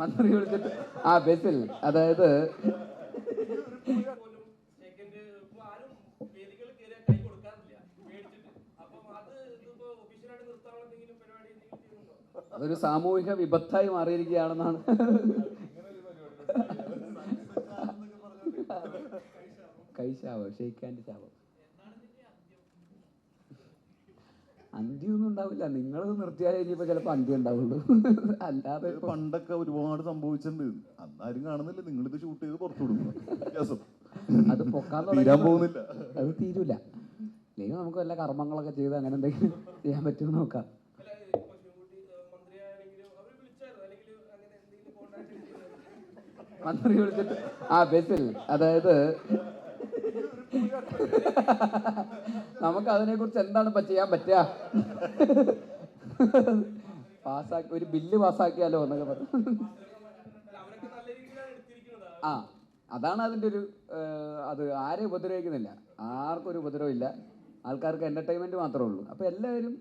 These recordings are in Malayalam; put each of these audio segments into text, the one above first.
മന്ത്രി വിളിച്ചിട്ട് ആ ബസ്സിൽ, അതായത് അതൊരു സാമൂഹിക വിപത്തായി മാറിയിരിക്കുകയാണെന്നാണ്. കൈശാവോ, ഷെയ്ക്കാൻ്റെ ശാപം. അന്ത്യമൊന്നും ഉണ്ടാവില്ല, നിങ്ങളത് നിർത്തിയാലേ ഇനിയിപ്പോ ചിലപ്പോ അന്ത്യം ഉണ്ടാവുള്ളൂ. അല്ലാതെ പണ്ടൊക്കെ ഒരുപാട് സംഭവിച്ചിട്ടുണ്ട്, അന്നാരും കാണുന്നില്ല. നിങ്ങളിത് ഷൂട്ട് ചെയ്ത് പുറത്തു കൊടുക്കും, അത് പൊക്കാൻ തീരാൻ പോകുന്നില്ല. അത് തീരൂല. അല്ലെങ്കിൽ നമുക്ക് വല്ല കർമ്മങ്ങളൊക്കെ ചെയ്ത് അങ്ങനെ എന്തെങ്കിലും ചെയ്യാൻ പറ്റുമോ നോക്കാം. മന്ത്രി വിളിച്ചിട്ട് ആ ബസ്സിൽ, അതായത് നമുക്ക് അതിനെ കുറിച്ച് എന്താണ് ചെയ്യാൻ പറ്റുക, പാസ്സാക്കി ഒരു ബില്ല് പാസ്സാക്കിയാലോ എന്നൊക്കെ പറഞ്ഞു. ആ അതാണ് അതിൻ്റെ ഒരു അത് ആരെയും ഉപദ്രവിക്കുന്നില്ല, ആർക്കും ഒരു ഉപദ്രവമില്ല. ആൾക്കാർക്ക് എൻ്റർടൈൻമെൻറ്റ് മാത്രമേ ഉള്ളൂ. അപ്പോൾ എല്ലാവരും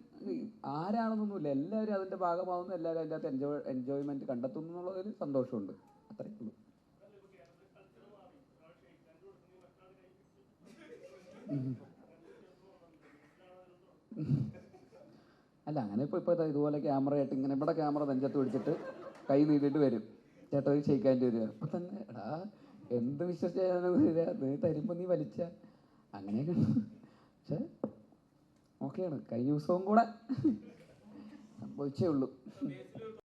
ആരാണെന്നൊന്നുമില്ല, എല്ലാവരും അതിൻ്റെ ഭാഗമാവുന്നു, എല്ലാവരും അതിൻ്റെ അകത്ത് എൻജോയ്മെൻറ്റ് കണ്ടെത്തുന്നു എന്നുള്ളതിൽ സന്തോഷമുണ്ട്. അത്രയേ ഉള്ളൂ. അല്ല അങ്ങനെ ഇപ്പോൾ ഇതുപോലെ ക്യാമറയായിട്ട് ഇങ്ങനെ ഇവിടെ ക്യാമറ നെഞ്ചത്ത് പിടിച്ചിട്ട് കൈ നീട്ടിയിട്ട് വരും, ചേട്ടാ ഒരു ഷെയ്ക്കാൻ്റെ വരിക. അപ്പം തന്നെ എടാ എന്ത് വിശ്വസിച്ചാണ് വരിക, നീ തരുമ്പോൾ നീ വലിച്ച അങ്ങനെയൊക്കെ ഉണ്ട്. പക്ഷെ ഓക്കെയാണ്, കഴിഞ്ഞ ദിവസവും കൂടെ സംഭവിച്ചേ ഉള്ളൂ.